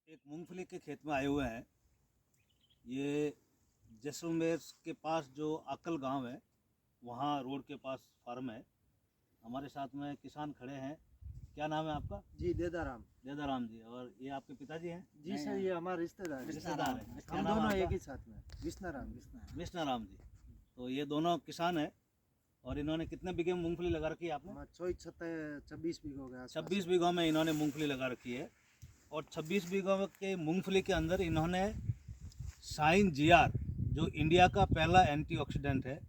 एक मूंगफली के खेत में आए हुए हैं। ये जैसलमेर के पास जो अक्कल गांव है, वहाँ रोड के पास फार्म है। हमारे साथ में किसान खड़े हैं। क्या नाम है आपका? जी देदाराम। देदाराम जी। और ये आपके पिताजी हैं? जी सर, ये हमारे रिश्तेदार रिश्तेदार हैं। क्या हम नाम है दोनों आपका? एक ही साथ में। विष्णाराम। विष्णाराम जी। तो ये दोनों किसान हैं और इन्होंने कितने बीघे में मूंगफली लगा रखी है आपने? 26 बीघो गया। 26 बीघों में इन्होंने मूंगफली लगा रखी है। और 26 बीघों के मूंगफली के अंदर इन्होंने शाइन जीआर, जो इंडिया का पहला एंटीऑक्सीडेंट है,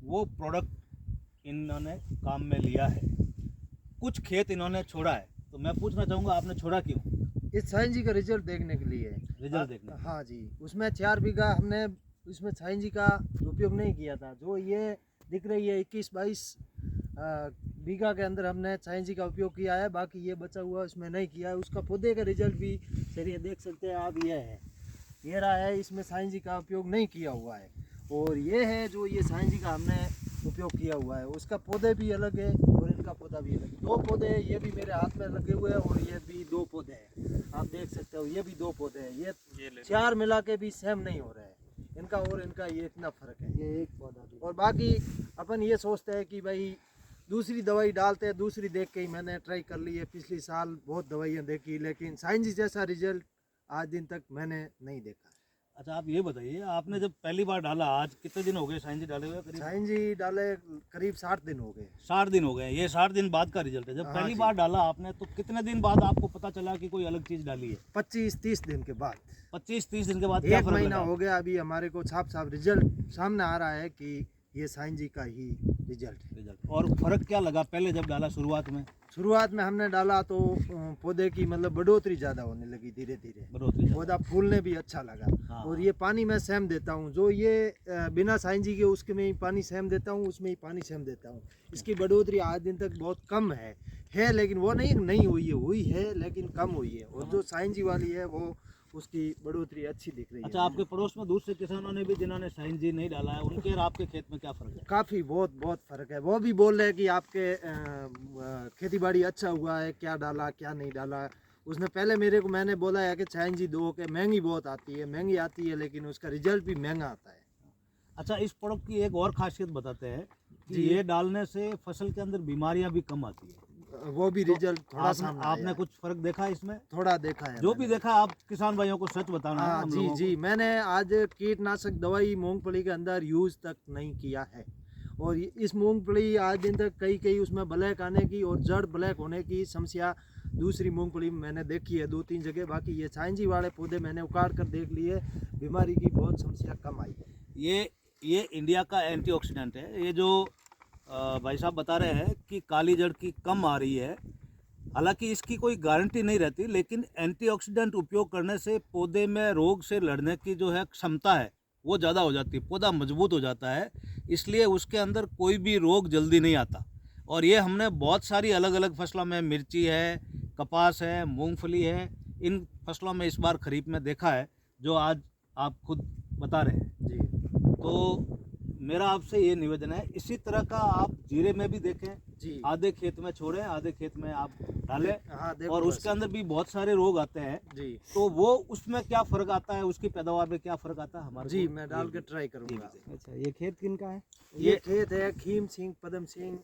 वो प्रोडक्ट इन्होंने काम में लिया है। कुछ खेत इन्होंने छोड़ा है, तो मैं पूछना चाहूँगा आपने छोड़ा क्यों? इस साइन जी का रिजल्ट देखने के लिए। रिजल्ट देखने। हाँ जी, उसमें 4 बीघा हमने उसमें साइन जी का उपयोग नहीं किया था। जो ये दिख रही है 21-22 बीघा के अंदर हमने साइन जी का उपयोग किया है। बाकी ये बचा हुआ उसमें नहीं किया है। उसका पौधे का रिजल्ट भी सर ये देख सकते हैं आप, ये है, ये रहा है। इसमें साइन जी का उपयोग नहीं किया हुआ है। और ये है जो ये साइन जी का हमने उपयोग किया हुआ है। उसका पौधे भी अलग है और इनका पौधा भी अलग है। 2 पौधे हैं, ये भी मेरे हाथ में लगे हुए हैं और ये भी 2 पौधे हैं। आप देख सकते हो, ये भी 2 पौधे हैं। ये 4 मिला के भी सेम नहीं हो रहा है इनका और इनका, ये इतना फर्क है। ये एक पौधा भी। और बाकी अपन ये सोचते हैं कि भाई दूसरी दवाई डालते हैं, दूसरी देख के ही मैंने ट्राई कर ली है। पिछली साल बहुत दवाइयाँ देखी, लेकिन साइन जी जैसा रिजल्ट आज दिन तक मैंने नहीं देखा। अच्छा, आप ये बताइए, आपने जब पहली बार डाला, आज कितने दिन हो गए साइन जी डाले हुए? करीब साइन जी डाले करीब 60 दिन हो गए। 60 दिन हो गए। ये 60 दिन बाद का रिजल्ट है। जब हाँ पहली जी। बार डाला आपने, तो कितने दिन बाद आपको पता चला कि कोई अलग चीज़ डाली है? 25-30 दिन के बाद। 25-30 दिन के बाद क्या 1 फर्क महीना लगा? हो गया, अभी हमारे को साफ रिजल्ट सामने आ रहा है कि ये साइन जी का ही रिजल्ट है। रिजल्ट। और फर्क क्या लगा पहले जब डाला शुरुआत में? शुरुआत में हमने डाला तो पौधे की मतलब बढ़ोतरी ज़्यादा होने लगी, धीरे धीरे बढ़ोतरी। पौधा फूलने भी अच्छा लगा। हाँ। और ये पानी मैं सेम देता हूँ, जो ये बिना साइन जी के उसके में ही पानी सेम देता हूँ, उसमें ही पानी सेम देता हूँ। इसकी बढ़ोतरी आज दिन तक बहुत कम है, लेकिन वो नहीं हुई है लेकिन कम हुई है। और जो साइन जी वाली है वो उसकी बढ़ोतरी अच्छी दिख रही है। अच्छा, आपके पड़ोस में दूसरे किसानों ने भी जिन्होंने साइन जी नहीं डाला है, उनके और आपके खेत में क्या फर्क है? काफ़ी बहुत फर्क है। वो भी बोल रहे हैं कि आपके खेती बाड़ी अच्छा हुआ है, क्या डाला क्या नहीं डाला। उसने पहले मैंने बोला है कि साइन जी दो के महंगी बहुत महंगी आती है, लेकिन उसका रिजल्ट भी महंगा आता है। अच्छा, इस प्रोडक्ट की एक और खासियत बताते हैं कि जी। ये डालने से फसल के अंदर बीमारियां भी कम आती है। वो भी रिजल्ट थोड़ा सामने आया आपने है। कुछ फर्क देखा इसमें? थोड़ा देखा है जो मैंने। भी देखा, आप किसान भाइयों को सच बताना है हाँ हम जी लोगों जी, को। मैंने आज कीटनाशक दवाई मूंगफली के अंदर यूज तक नहीं किया है। और इस मूंगफली आज दिन तक कई उसमें ब्लैक आने की और जड़ ब्लैक होने की समस्या दूसरी मूंगफली में मैंने देखी है 2-3 जगह। बाकी ये साइन जी वाले पौधे मैंने उखाड़ कर देख लिए, बीमारी की बहुत समस्या कम आई है। ये इंडिया का एंटीऑक्सीडेंट है। ये जो भाई साहब बता रहे हैं कि काली जड़ की कम आ रही है, हालांकि इसकी कोई गारंटी नहीं रहती, लेकिन एंटीऑक्सीडेंट उपयोग करने से पौधे में रोग से लड़ने की जो है क्षमता है वो ज़्यादा हो जाती है, पौधा मजबूत हो जाता है, इसलिए उसके अंदर कोई भी रोग जल्दी नहीं आता। और ये हमने बहुत सारी अलग अलग फसलों में, मिर्ची है, कपास है, मूंगफली है, इन फसलों में इस बार खरीफ में देखा है, जो आज आप खुद बता रहे हैं। जी तो मेरा आपसे ये निवेदन है, इसी तरह का आप जीरे में भी देखें। जी। आधे खेत में छोड़ें, आधे खेत में आप डालें। हाँ देखो, और उसके अंदर भी बहुत सारे रोग आते हैं, जी तो वो उसमें क्या फ़र्क आता है, उसकी पैदावार में क्या फ़र्क आता है हमारे जी, को मैं डाल के ट्राई ये करूँगा। भी। अच्छा, ये खेत किनका है? ये खेत है खीम सिंह पदम सिंह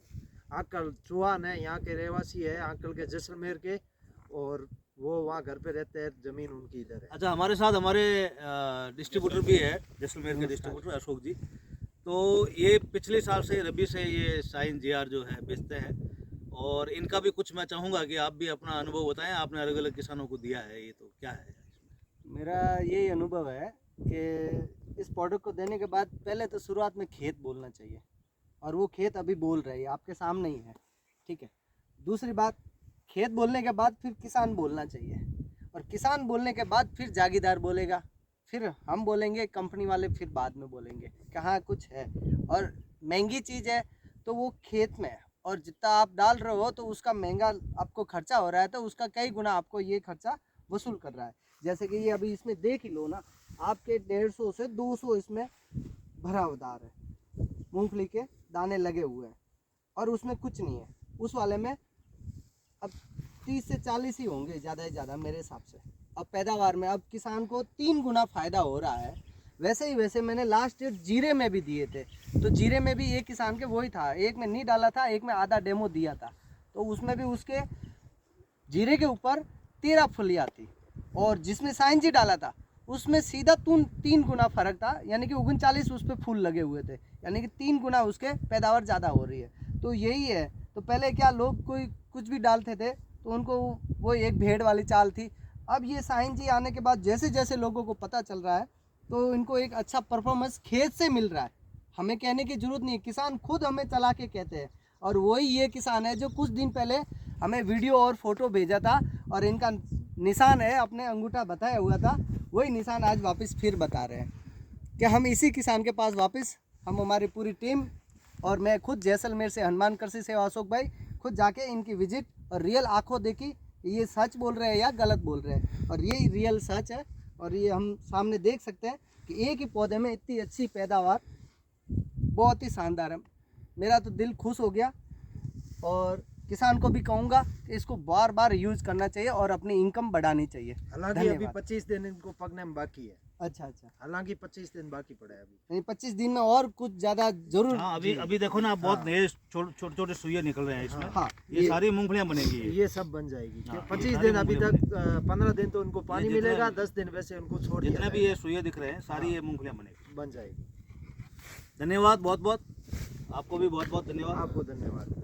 आकल चौहान है, यहाँ के रहवासी है, आकल के जैसलमेर के। और वो वहाँ घर पे रहते हैं, जमीन उनकी इधर है। अच्छा, हमारे साथ हमारे डिस्ट्रीब्यूटर भी है, जैसलमेर के डिस्ट्रीब्यूटर अशोक जी। तो ये पिछले साल से रबी से ये साइन जीआर जो है बेचते हैं, और इनका भी कुछ मैं चाहूँगा कि आप भी अपना अनुभव बताएं। आपने अलग अलग किसानों को दिया है, ये तो क्या है इसमें? मेरा यही अनुभव है कि इस प्रोडक्ट को देने के बाद पहले तो शुरुआत में खेत बोलना चाहिए, और वो खेत अभी बोल रही है, आपके सामने ही है, ठीक है। दूसरी बात, खेत बोलने के बाद फिर किसान बोलना चाहिए, और किसान बोलने के बाद फिर जागीरदार बोलेगा, फिर हम बोलेंगे, कंपनी वाले फिर बाद में बोलेंगे कि हाँ कुछ है। और महंगी चीज़ है तो वो खेत में है, और जितना आप डाल रहे हो तो उसका महंगा आपको खर्चा हो रहा है, तो उसका कई गुना आपको ये खर्चा वसूल कर रहा है। जैसे कि ये अभी इसमें देख ही लो ना, आपके 150 से 200 इसमें भरावदार है, मूंगफली के दाने लगे हुए हैं, और उसमें कुछ नहीं है। उस वाले में अब 30 से 40 ही होंगे ज़्यादा से ज़्यादा मेरे हिसाब से। अब पैदावार में अब किसान को 3 गुना फायदा हो रहा है। वैसे मैंने लास्ट ईयर जीरे में भी दिए थे, तो जीरे में भी एक किसान के वही था, एक में नहीं डाला था, एक में आधा डेमो दिया था, तो उसमें भी उसके जीरे के ऊपर 13 फलियाँ थी, और जिसमें साइन जी डाला था उसमें सीधा 3 गुना फर्क था, यानी कि 39 उस पर फूल लगे हुए थे, यानी कि 3 गुना उसके पैदावार ज़्यादा हो रही है। तो यही है। तो पहले क्या लोग कोई कुछ भी डालते थे तो उनको वो एक भेड़ वाली चाल थी। अब ये साइन जी आने के बाद जैसे जैसे लोगों को पता चल रहा है तो इनको एक अच्छा परफॉर्मेंस खेत से मिल रहा है, हमें कहने की ज़रूरत नहीं है, किसान खुद हमें चला के कहते हैं। और वही ये किसान है जो कुछ दिन पहले हमें वीडियो और फोटो भेजा था, और इनका निशान है, अपने अंगूठा बताया हुआ था, वही निशान आज वापस फिर बता रहे हैं कि हम इसी किसान के पास वापस, हम हमारी पूरी टीम और मैं खुद जैसलमेर से हनुमान कृषि सेवा अशोक भाई खुद जाके इनकी विजिट और रियल आंखों देखी ये सच बोल रहे हैं या गलत बोल रहे हैं, और ये रियल सच है। और ये हम सामने देख सकते हैं कि एक ही पौधे में इतनी अच्छी पैदावार, बहुत ही शानदार है। मेरा तो दिल खुश हो गया, और किसान को भी कहूँगा कि इसको बार बार यूज़ करना चाहिए और अपनी इनकम बढ़ानी चाहिए। हालांकि अभी 25 दिन इनको पकने में बाकी है। अच्छा, हालांकि 25 दिन बाकी पड़ा है अभी। नहीं 25 दिन में और कुछ ज़्यादा जरूर। हाँ, अभी देखो ना, बहुत नए छोटे छोटे सुइए निकल रहे हैं इसमें। हाँ, ये सारी मूंगफलियां बनेगी। ये सब बन जाएगी। हाँ, 25 सारी दिन अभी तक, मूंगफलियां 15 दिन तो उनको पानी जितने मिलेगा, भी- 10 दिन वैसे उनको छोड़ दिया जितने भी जाएगा। ये सुइए दिख रहे हैं सारी ये मूंगफलियां बनेगी। बन जाएगी। धन्यवाद, बहुत बहुत आपको भी बहुत बहुत धन्यवाद। आपको धन्यवाद।